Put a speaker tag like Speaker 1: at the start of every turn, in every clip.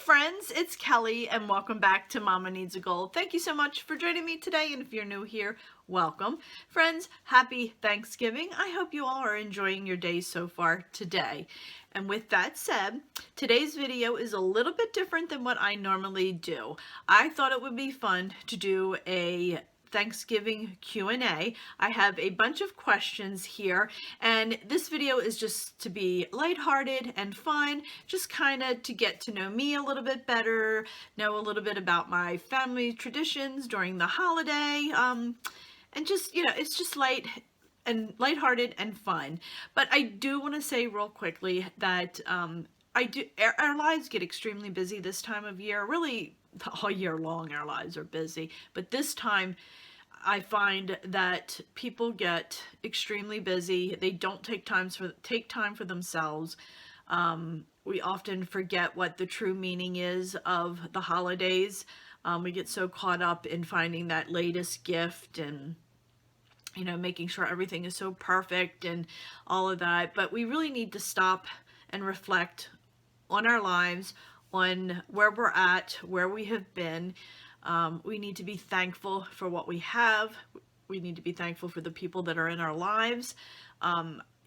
Speaker 1: friends, it's Kelly and welcome back to Mama Needs a Goal. Thank you so much for joining me today, and if you're new here, welcome. Friends, happy Thanksgiving. I hope you all are enjoying your day so far today. And with that said, today's video is a little bit different than what I normally do. I thought it would be fun to do a Thanksgiving Q&A. I have a bunch of questions here, and this video is just to be lighthearted and fun, just kind of to get to know me a little bit better, know a little bit about my family traditions during the holiday, and just, it's just lighthearted and fun. But I do want to say real quickly that our lives get extremely busy this time of year. Really, all year long our lives are busy, but this time I find that people get extremely busy. They don't take time for themselves. We often forget what the true meaning is of the holidays. We get so caught up in finding that latest gift and making sure everything is so perfect and all of that. But we really need to stop and reflect on our lives, on where we're at, where we have been. We need to be thankful for what we have. We need to be thankful for the people that are in our lives.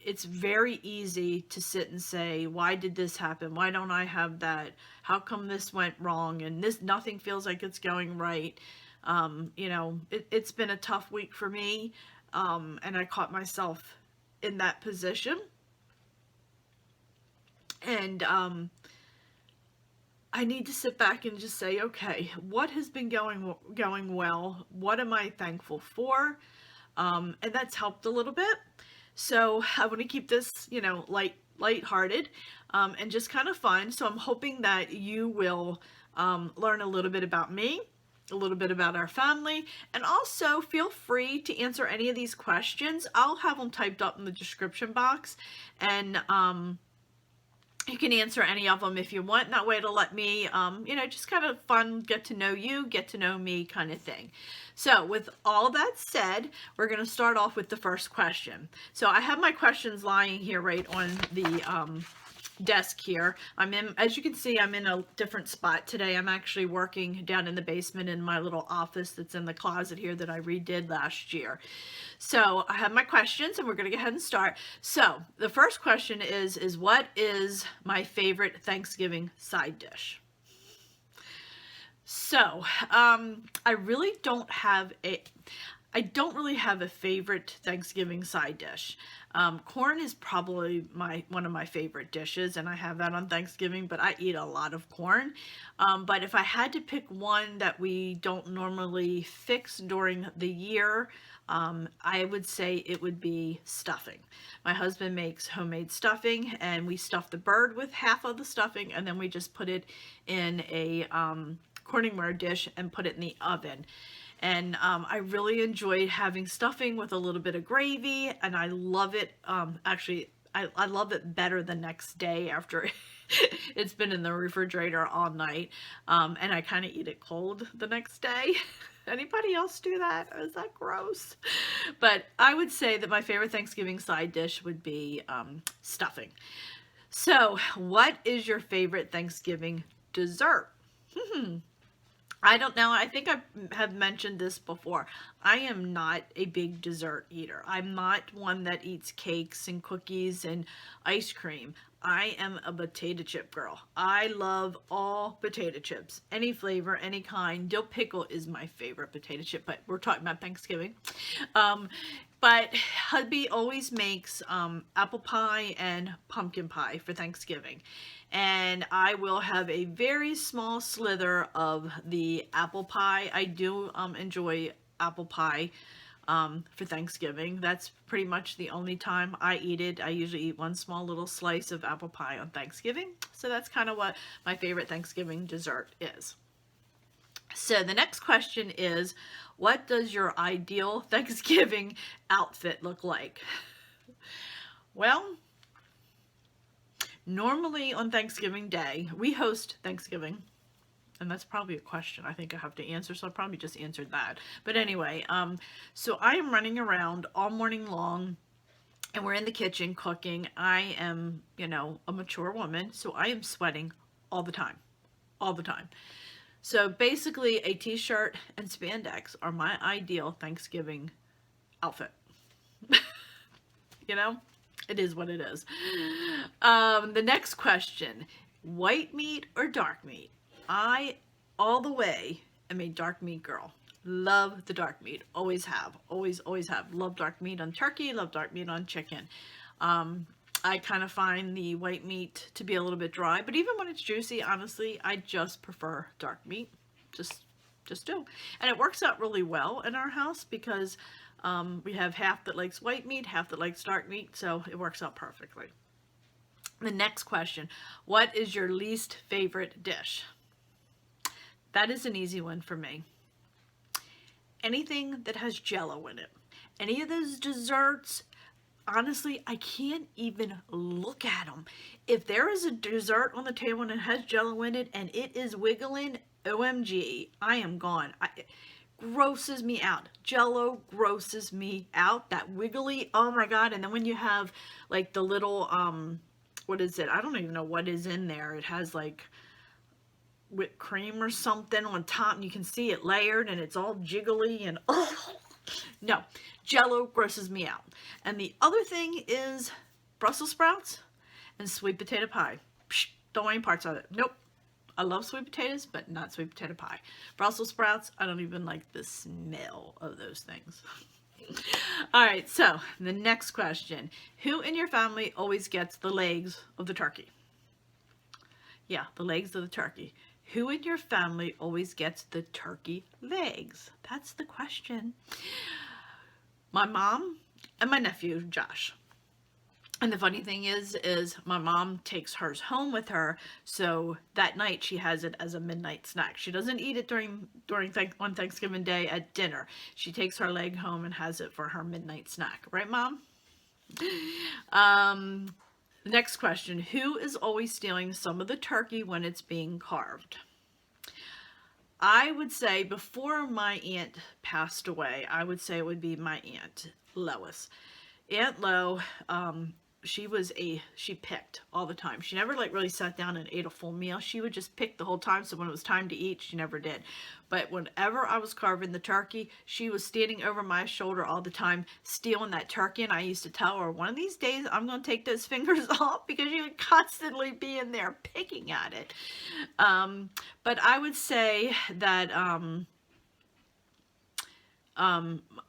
Speaker 1: It's very easy to sit and say, why did this happen? Why don't I have that? How come this went wrong? And nothing feels like it's going right. It's been a tough week for me. And I caught myself in that position. And, I need to sit back and just say, okay, what has been going well? What am I thankful for? And that's helped a little bit. So I want to keep this, lighthearted, and just kind of fun. So I'm hoping that you will learn a little bit about me, a little bit about our family, and also feel free to answer any of these questions. I'll have them typed up in the description box, and you can answer any of them if you want. That way it'll let me, just kind of fun, get to know you, get to know me kind of thing. So with all that said, we're going to start off with the first question. So I have my questions lying here right on the desk here. As you can see, I'm in a different spot today. I'm actually working down in the basement in my little office that's in the closet here that I redid last year. So I have my questions and we're going to go ahead and start. So the first question is what is my favorite Thanksgiving side dish? So, I really don't have a favorite Thanksgiving side dish. Corn is probably one of my favorite dishes, and I have that on Thanksgiving, but I eat a lot of corn. But if I had to pick one that we don't normally fix during the year, I would say it would be stuffing. My husband makes homemade stuffing, and we stuff the bird with half of the stuffing, and then we just put it in a Corningware dish and put it in the oven. And I really enjoyed having stuffing with a little bit of gravy, and I love it. Actually, I love it better the next day after it's been in the refrigerator all night. And I kind of eat it cold the next day. Anybody else do that? Is that gross? But I would say that my favorite Thanksgiving side dish would be stuffing. So, what is your favorite Thanksgiving dessert? I don't know. I think I have mentioned this before. I am not a big dessert eater. I'm not one that eats cakes and cookies and ice cream. I am a potato chip girl. I love all potato chips, any flavor, any kind. Dill pickle is my favorite potato chip, but we're talking about Thanksgiving. But hubby always makes apple pie and pumpkin pie for Thanksgiving. And I will have a very small slither of the apple pie. I do enjoy apple pie for Thanksgiving. That's pretty much the only time I eat it. I usually eat one small little slice of apple pie on Thanksgiving. So that's kind of what my favorite Thanksgiving dessert is. So the next question is, what does your ideal Thanksgiving outfit look like? Well, normally on Thanksgiving Day, we host Thanksgiving. And that's probably a question I think I have to answer, so I probably just answered that. But anyway, so I am running around all morning long, and we're in the kitchen cooking. I am, a mature woman, so I am sweating all the time. all the time. So basically a t-shirt and spandex are my ideal Thanksgiving outfit. You know, it is what it is. The next question, white meat or dark meat? I, all the way, am a dark meat girl. Love the dark meat. Always have. Always have. Love dark meat on turkey. Love dark meat on chicken. I kind of find the white meat to be a little bit dry, but even when it's juicy, honestly, I just prefer dark meat. Just do. And it works out really well in our house because we have half that likes white meat, half that likes dark meat, so it works out perfectly. The next question, what is your least favorite dish? That is an easy one for me. Anything that has Jell-O in it. Any of those desserts, honestly, I can't even look at them. If there is a dessert on the table and it has Jell-O in it and it is wiggling, OMG, I am gone. It grosses me out. Jell-O grosses me out. That wiggly, oh my God. And then when you have like the little, what is it? I don't even know what is in there. It has like whipped cream or something on top, and you can see it layered and it's all jiggly and oh no, Jell-O grosses me out. And the other thing is Brussels sprouts and sweet potato pie. Psh, don't want any parts of it. Nope. I love sweet potatoes, but not sweet potato pie. Brussels sprouts, I don't even like the smell of those things. All right, so the next question. Who in your family always gets the legs of the turkey? Yeah, the legs of the turkey. Who in your family always gets the turkey legs? That's the question. My mom and my nephew, Josh. And the funny thing is my mom takes hers home with her, so that night she has it as a midnight snack. She doesn't eat it on Thanksgiving Day at dinner. She takes her leg home and has it for her midnight snack. Right, Mom? Next question. Who is always stealing some of the turkey when it's being carved? I would say before my aunt passed away, I would say it would be my aunt, Lois. Aunt Lo, she picked all the time. She never like really sat down and ate a full meal. She would just pick the whole time. So when it was time to eat, she never did. But whenever I was carving the turkey, she was standing over my shoulder all the time, stealing that turkey. And I used to tell her, one of these days I'm going to take those fingers off, because she would constantly be in there picking at it. But I would say that,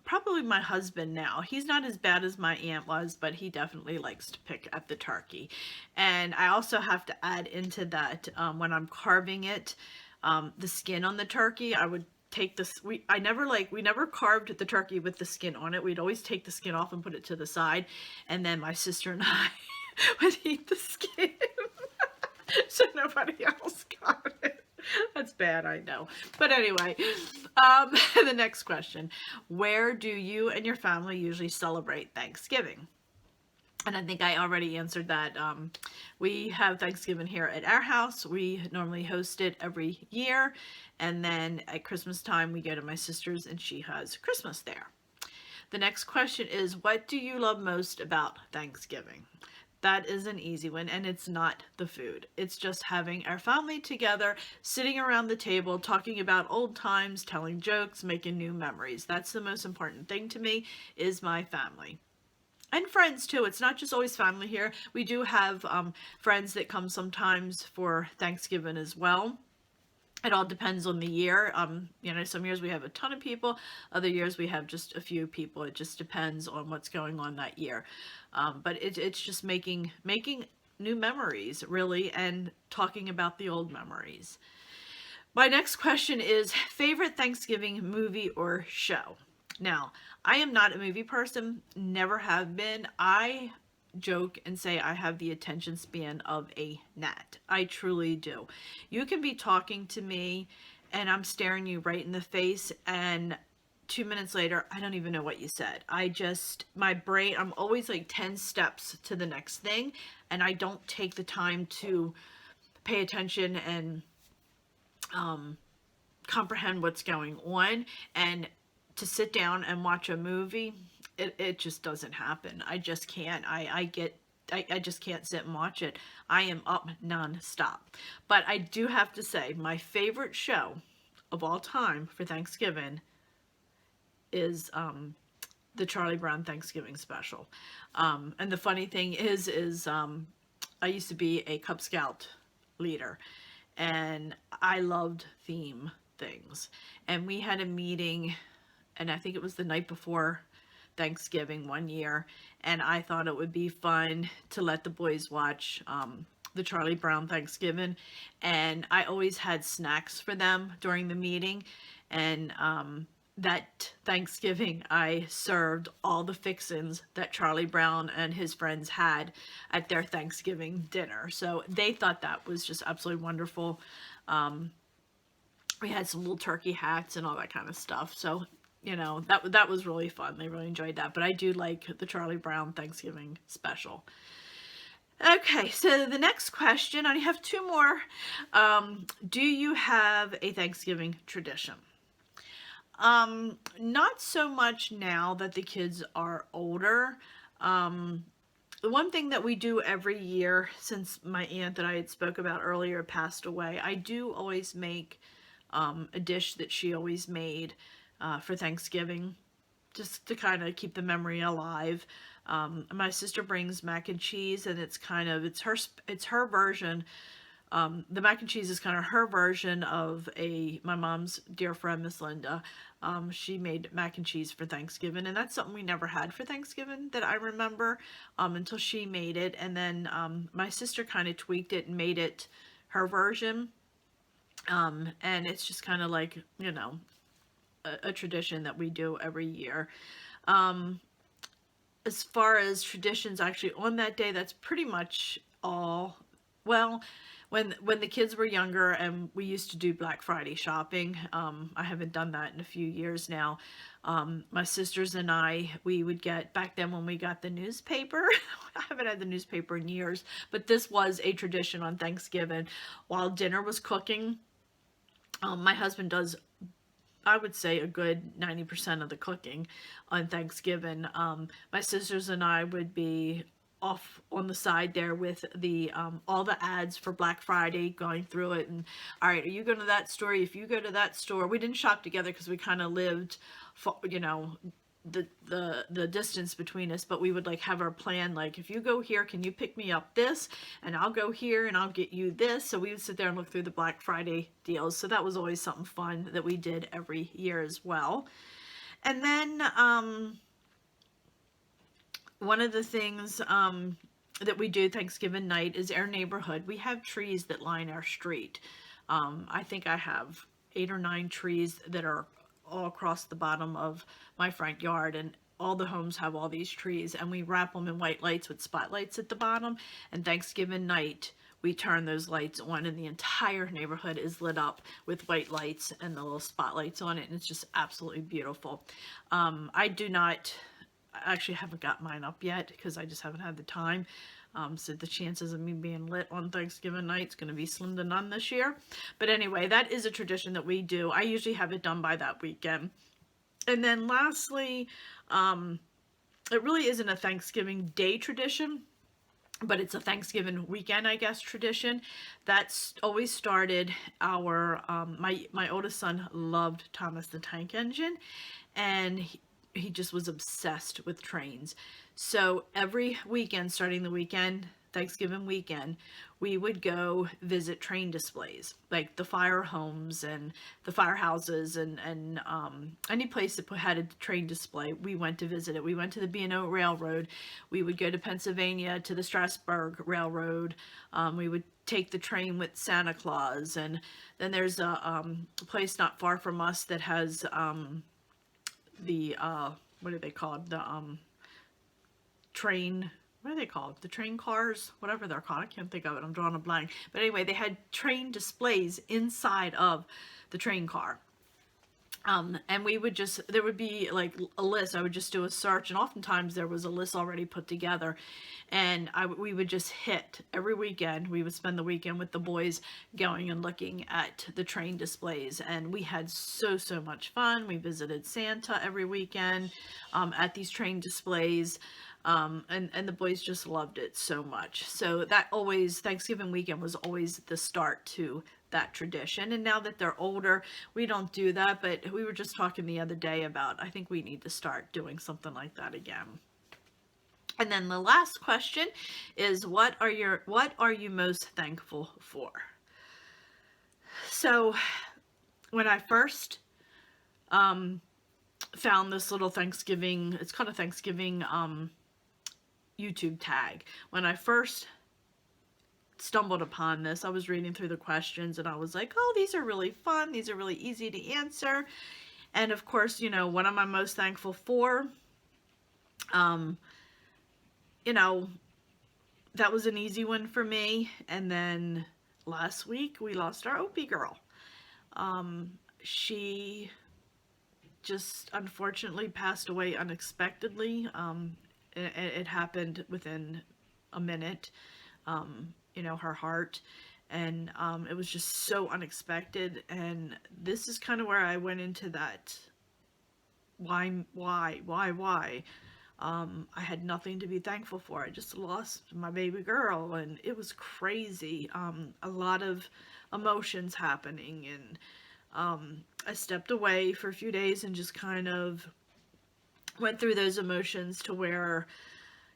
Speaker 1: probably my husband now. He's not as bad as my aunt was, but he definitely likes to pick at the turkey. And I also have to add into that, when I'm carving it, the skin on the turkey, I would take this, we never carved the turkey with the skin on it. We'd always take the skin off and put it to the side. And then my sister and I would eat the skin. So nobody else got it. That's bad, I know. But anyway, the next question. Where do you and your family usually celebrate Thanksgiving? And I think I already answered that. We have Thanksgiving here at our house. We normally host it every year. And then at Christmas time, we go to my sister's and she has Christmas there. The next question is, what do you love most about Thanksgiving? That is an easy one, and it's not the food. It's just having our family together, sitting around the table, talking about old times, telling jokes, making new memories. That's the most important thing to me, is my family. And friends too. It's not just always family here. We do have friends that come sometimes for Thanksgiving as well. It all depends on the year. Some years we have a ton of people. Other years we have just a few people. It just depends on what's going on that year. But it's just making new memories, really, and talking about the old memories. My next question is, favorite Thanksgiving movie or show? Now, I am not a movie person, never have been. I joke and say I have the attention span of a gnat. I truly do. You can be talking to me and I'm staring you right in the face, and 2 minutes later, I don't even know what you said. My brain, I'm always like 10 steps to the next thing, and I don't take the time to pay attention and comprehend what's going on. And to sit down and watch a movie, it just doesn't happen. I just can't. I get I just can't sit and watch it. I am up nonstop. But I do have to say, my favorite show of all time for Thanksgiving is the Charlie Brown Thanksgiving special. And the funny thing is I used to be a Cub Scout leader, and I loved theme things. And we had a meeting, and I think it was the night before Thanksgiving one year, and I thought it would be fun to let the boys watch the Charlie Brown Thanksgiving, and I always had snacks for them during the meeting, and that Thanksgiving I served all the fixins that Charlie Brown and his friends had at their Thanksgiving dinner. So they thought that was just absolutely wonderful. We had some little turkey hats and all that kind of stuff. So, you know, that was really fun. They really enjoyed that. But I do like the Charlie Brown Thanksgiving special. Okay, so the next question, I have two more. Do you have a Thanksgiving tradition? Not so much now that the kids are older. The one thing that we do every year, since my aunt that I had spoke about earlier passed away, I do always make a dish that she always made for Thanksgiving, just to kind of keep the memory alive. My sister brings mac and cheese, and it's her version. The mac and cheese is kind of her version of my mom's dear friend, Miss Linda. She made mac and cheese for Thanksgiving, and that's something we never had for Thanksgiving that I remember until she made it. And then my sister kind of tweaked it and made it her version. And it's just kind of like, you know, a tradition that we do every year. As far as traditions actually on that day, that's pretty much all. Well, when the kids were younger and we used to do Black Friday shopping, I haven't done that in a few years now. My sisters and I, we would get, back then when we got the newspaper, I haven't had the newspaper in years, but this was a tradition on Thanksgiving. While dinner was cooking, my husband does, I would say, a good 90% of the cooking on Thanksgiving. My sisters and I would be off on the side there with the all the ads for Black Friday, going through it, and all right, are you going to that store? If you go to that store, we didn't shop together because we kind of lived, you know, the distance between us, but we would like have our plan, like, if you go here, can you pick me up this, and I'll go here and I'll get you this. So we would sit there and look through the Black Friday deals. So that was always something fun that we did every year as well. And then one of the things that we do Thanksgiving night is our neighborhood. We have trees that line our street. I think I have 8 or 9 trees that are all across the bottom of my front yard, and all the homes have all these trees, and we wrap them in white lights with spotlights at the bottom, and Thanksgiving night we turn those lights on, and the entire neighborhood is lit up with white lights and the little spotlights on it, and it's just absolutely beautiful. I actually haven't got mine up yet because I just haven't had the time. So the chances of me being lit on Thanksgiving night is going to be slim to none this year. But anyway, that is a tradition that we do. I usually have it done by that weekend. And then lastly, it really isn't a Thanksgiving Day tradition, but it's a Thanksgiving weekend, I guess, tradition. That's always started my oldest son loved Thomas the Tank Engine, and he just was obsessed with trains. So every weekend, starting the weekend, Thanksgiving weekend, we would go visit train displays, like the fire homes and the firehouses, and any place that had a train display, we went to visit it. We went to the B&O Railroad. We would go to Pennsylvania to the Strasburg Railroad. We would take the train with Santa Claus, and then there's a place not far from us that has the what are they called? The train, what are they called? The train cars, whatever they're called. I can't think of it. I'm drawing a blank. But anyway, they had train displays inside of the train car. And we would just, there would be like a list. I would just do a search, and oftentimes there was a list already put together, and we would just hit every weekend. We would spend the weekend with the boys going and looking at the train displays, and we had so much fun. We visited Santa every weekend at these train displays. And the boys just loved it so much. So that always, Thanksgiving weekend was always the start to that tradition. And now that they're older, we don't do that, but we were just talking the other day about, I think we need to start doing something like that again. And then the last question is, what are you most thankful for? So when I first found this little Thanksgiving, it's called a Thanksgiving YouTube tag. When I first stumbled upon this, I was reading through the questions and I was like, oh, these are really fun. These are really easy to answer. And of course, you know, what am I most thankful for? You know, that was an easy one for me. And then last week we lost our Opie girl. She just unfortunately passed away unexpectedly. It happened within a minute. You know, her heart, and it was just so unexpected. And this is kind of where I went into that why. I had nothing to be thankful for. I just lost my baby girl, and it was crazy. A lot of emotions happening, and I stepped away for a few days and just kind of went through those emotions to where,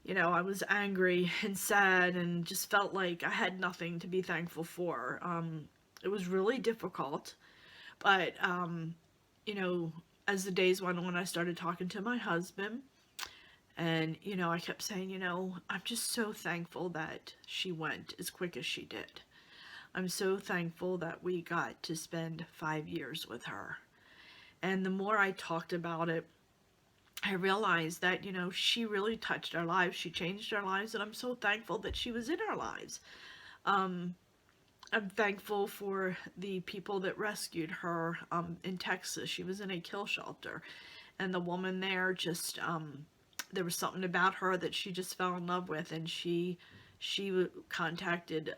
Speaker 1: you know, I was angry and sad and just felt like I had nothing to be thankful for. It was really difficult, but, you know, as the days went on, I started talking to my husband, and, you know, I kept saying, you know, I'm just so thankful that she went as quick as she did. I'm so thankful that we got to spend 5 years with her. And the more I talked about it, I realized that, you know, she really touched our lives. She changed our lives, and I'm so thankful that she was in our lives. I'm thankful for the people that rescued her in Texas. She was in a kill shelter, and the woman there just, there was something about her that she just fell in love with, and she contacted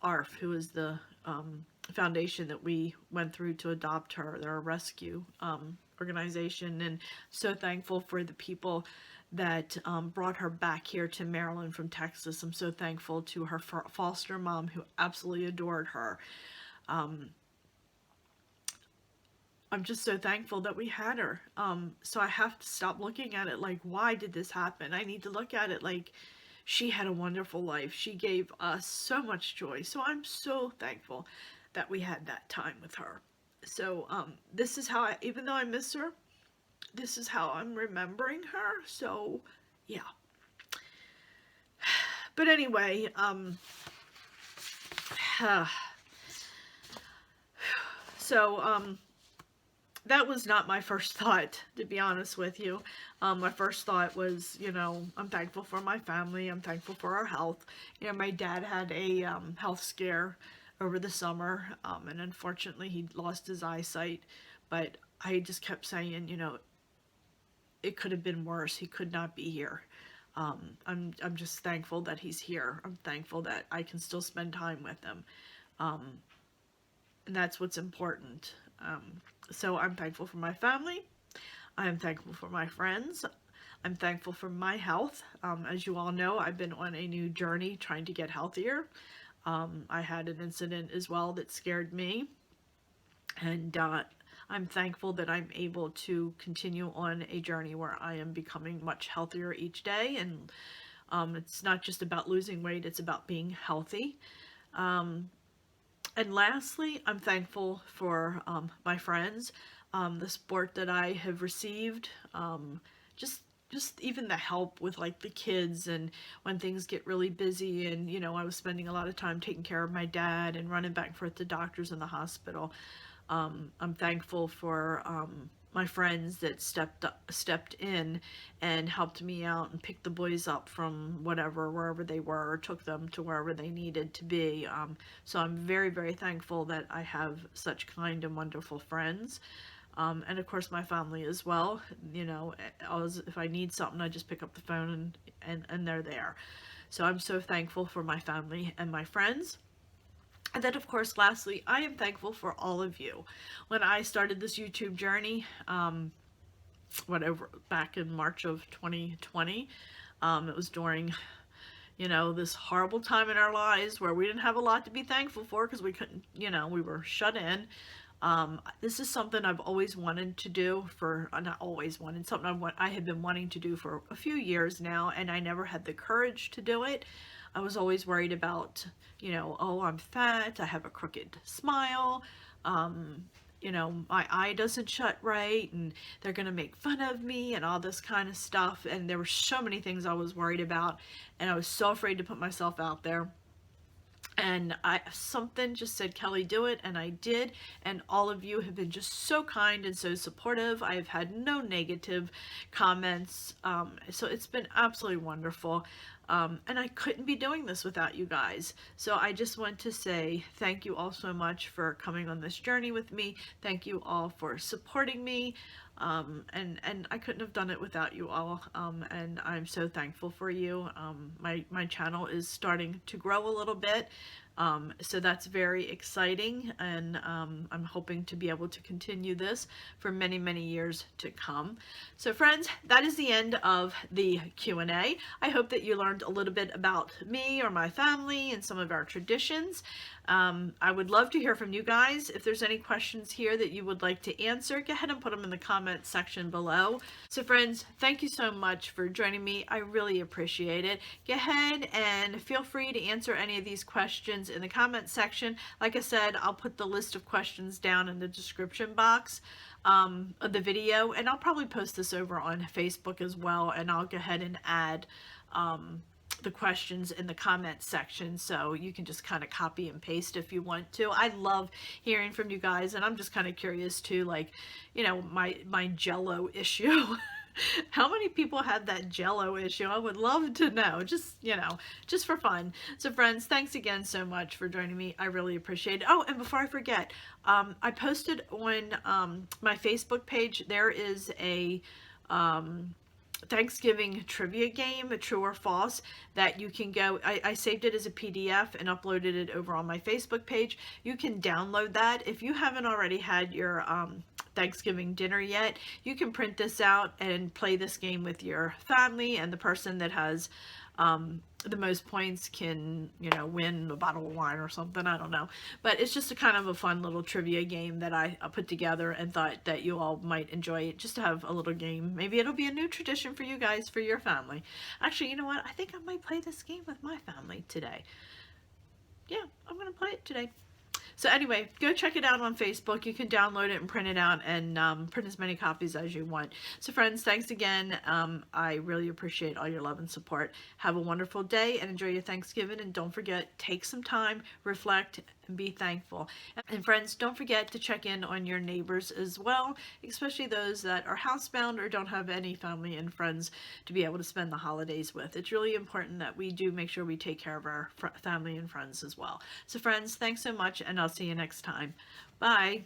Speaker 1: ARF, who is the foundation that we went through to adopt her. They're a rescue organization, and so thankful for the people that brought her back here to Maryland from Texas. I'm so thankful to her foster mom, who absolutely adored her. I'm just so thankful that we had her. So I have to stop looking at it like, why did this happen? I need to look at it like, she had a wonderful life. She gave us so much joy. So I'm so thankful that we had that time with her. So this is how even though I miss her, this is how I'm remembering her. So yeah. But anyway, that was not my first thought, to be honest with you. My first thought was, you know, I'm thankful for my family. I'm thankful for our health. You know, my dad had a health scare over the summer, and unfortunately he lost his eyesight. But I just kept saying, you know, it could have been worse. He could not be here. I'm just thankful that he's here. I'm thankful that I can still spend time with him. And that's what's important. So I'm thankful for my family. I'm thankful for my friends. I'm thankful for my health. As you all know, I've been on a new journey trying to get healthier. I had an incident as well that scared me. And I'm thankful that I'm able to continue on a journey where I am becoming much healthier each day. And it's not just about losing weight, it's about being healthy. And lastly, I'm thankful for my friends, the support that I have received, just even the help with like the kids, and when things get really busy, and you know, I was spending a lot of time taking care of my dad and running back and forth to doctors in the hospital. I'm thankful for my friends that stepped in and helped me out and picked the boys up from wherever they were, or took them to wherever they needed to be. So I'm very, very thankful that I have such kind and wonderful friends. And of course my family as well. You know, if I need something, I just pick up the phone and they're there. So I'm so thankful for my family and my friends. And then, of course, lastly, I am thankful for all of you. When I started this YouTube journey, whatever, back in March of 2020. It was during, you know, this horrible time in our lives where we didn't have a lot to be thankful for because we couldn't, you know, we were shut in. This is something I've always wanted to do for, not always wanted, something I had been wanting to do for a few years now, and I never had the courage to do it. I was always worried about, you know, oh, I'm fat, I have a crooked smile, you know, my eye doesn't shut right, and they're gonna make fun of me and all this kind of stuff. And there were so many things I was worried about, and I was so afraid to put myself out there. And something just said, Kelly, do it, and I did. And all of you have been just so kind and so supportive. I have had no negative comments, so it's been absolutely wonderful. And I couldn't be doing this without you guys. So I just want to say thank you all so much for coming on this journey with me. Thank you all for supporting me. And I couldn't have done it without you all, and I'm so thankful for you. My channel is starting to grow a little bit, so that's very exciting, and I'm hoping to be able to continue this for many, many years to come. So friends, that is the end of the Q&A. I hope that you learned a little bit about me or my family and some of our traditions. I would love to hear from you guys. If there's any questions here that you would like to answer, go ahead and put them in the comment section below. So friends, thank you so much for joining me. I really appreciate it. Go ahead and feel free to answer any of these questions in the comment section. Like I said, I'll put the list of questions down in the description box of the video, and I'll probably post this over on Facebook as well, and I'll go ahead and add the questions in the comment section, so you can just kind of copy and paste if you want to. I love hearing from you guys, and I'm just kind of curious too, like, you know, my Jello issue. How many people have that Jello issue? I would love to know, just, you know, just for fun. So friends, thanks again so much for joining me. I really appreciate it. Oh, and before I forget, I posted on my Facebook page, there is a Thanksgiving trivia game, a true or false, that you can go, I saved it as a PDF and uploaded it over on my Facebook page. You can download that. If you haven't already had your Thanksgiving dinner yet, you can print this out and play this game with your family, and the person that has the most points can, you know, win a bottle of wine or something. I don't know, but it's just a kind of a fun little trivia game that I put together and thought that you all might enjoy it, just to have a little game. Maybe it'll be a new tradition for you guys, for your family. Actually, you know what, I think I might play this game with my family today. Yeah, I'm gonna play it today. So anyway, go check it out on Facebook. You can download it and print it out, and print as many copies as you want. So friends, thanks again. I really appreciate all your love and support. Have a wonderful day and enjoy your Thanksgiving. And don't forget, take some time, reflect, and be thankful. And friends, don't forget to check in on your neighbors as well, especially those that are housebound or don't have any family and friends to be able to spend the holidays with. It's really important that we do make sure we take care of our family and friends as well. So friends, thanks so much, and I'll see you next time. Bye.